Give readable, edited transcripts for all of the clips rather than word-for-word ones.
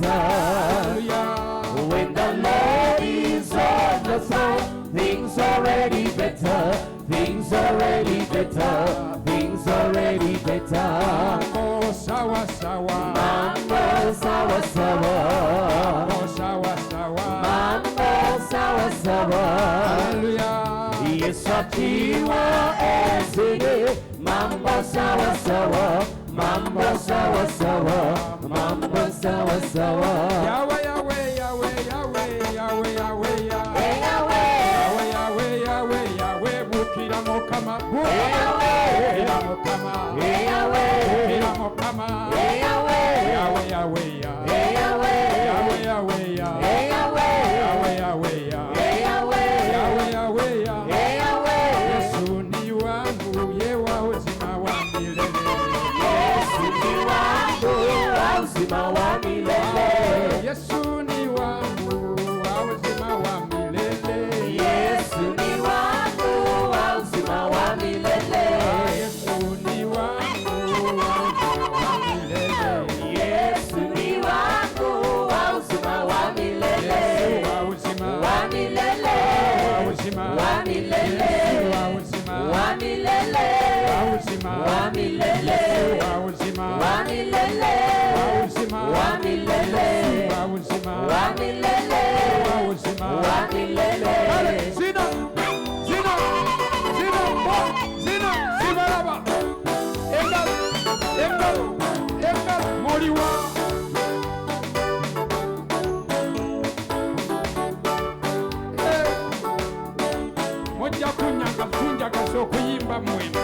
better. When the Lord is on the throne, things already better. Things already better. Things already better. Mambo sawa sawa. Mambo sawa sawa. Mambo sawa sawa. Mambo sawa sawa. Hallelujah. Yesu akiwa enzini. Mambo sawa sawa. Mambo sawa sawa. Mambo sawa sawa. Yahweh, Yahweh, Yahweh, Yahweh, Yahweh, Yahweh, Yahweh. Yahweh, Yahweh, Yahweh, Yahweh, bukira mukama, bukira mukama, bukira mukama, Yahweh, Yahweh, Yahweh, Yahweh, Yahweh, Yahweh, Yahweh, Yesu ni wangu, yewa uzima wa milele. Yesu ni wangu, uzima wa milele. Yesu ni wangu, uzima wa milele. Yesu ni wangu, uzima wa milele. Yesu ni wangu, uzima wa milele. Yesu ni wangu, uzima wa milele. Uzima Wa milele. uzima Wa milele. uzima Wa milele. uzima Wa milele. uzima Wa milele. uzima Wa milele. uzima Wa milele. uzima Wa milele. Zina zina zina zina zibaraba engal moriwa mojja kunyanga tunjagaza okuyimba mwena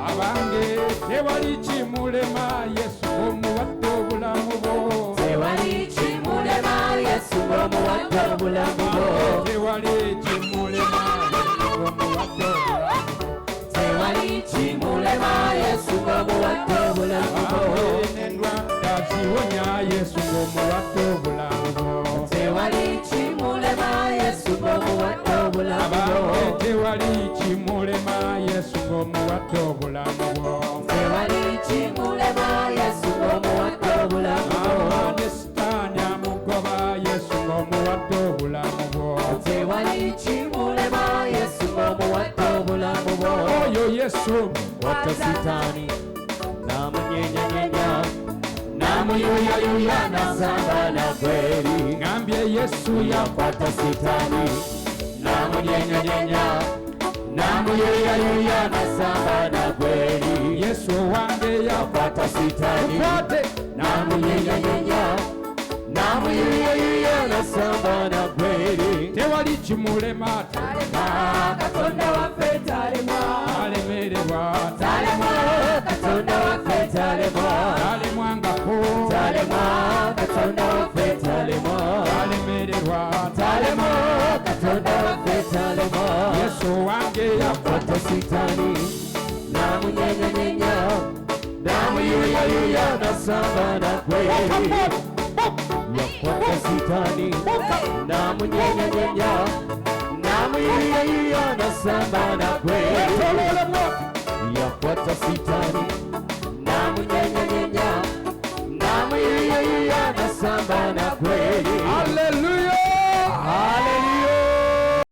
abange tewali kimulema Yesu omuwadde obulamu bwo. Tewali kimulema Yesu omuwadde obulamu bwo. Tewali kimulema Yesu omuwadde obulamu bwo. Tewali kimulema Yesu omuwadde obulamu bwo. N'endwadde ziwonya Yesu omuwadde obulamu bwo. Tewali kimulema Yesu omuwadde obulamu bwo. Abange tewali kimulema Yesu omuwadde obulamu bwo. Tewali kimulema Yesu omuwadde obulamu bwo. Ne Sitaani amugoba Yesu omuwadde obulamu bwo. Tewali kimulema Yesu omuwadde obulamu bwo. Oyo Yesu Watta Sitaani namunyenyanyenya namuyuyayuya nasamba na kweli. ngambye Yesu Yakwata Sitaani namunyenyanyenya namuyuyayuya nasamba na kweli. Yesu wange Yakwata Sitaani yakwate namunyenyanyenya namuyuyayuya nasamba na kweli. tewali kimulema Katonda waffe talemwa, alemererwa talemwa, Katonda waffe talemwa, alemwangako talemwa, Katonda waffe talemwa, alemererwa talemwa, Katonda waffe talemwa. Yesu wange Yakwata Sitaani namunyenyanyenya namuyuyayuya nasamba na kweli. Yakwata Sitaani namunyenyanyenya namuyuyayuya nasamba na kweli.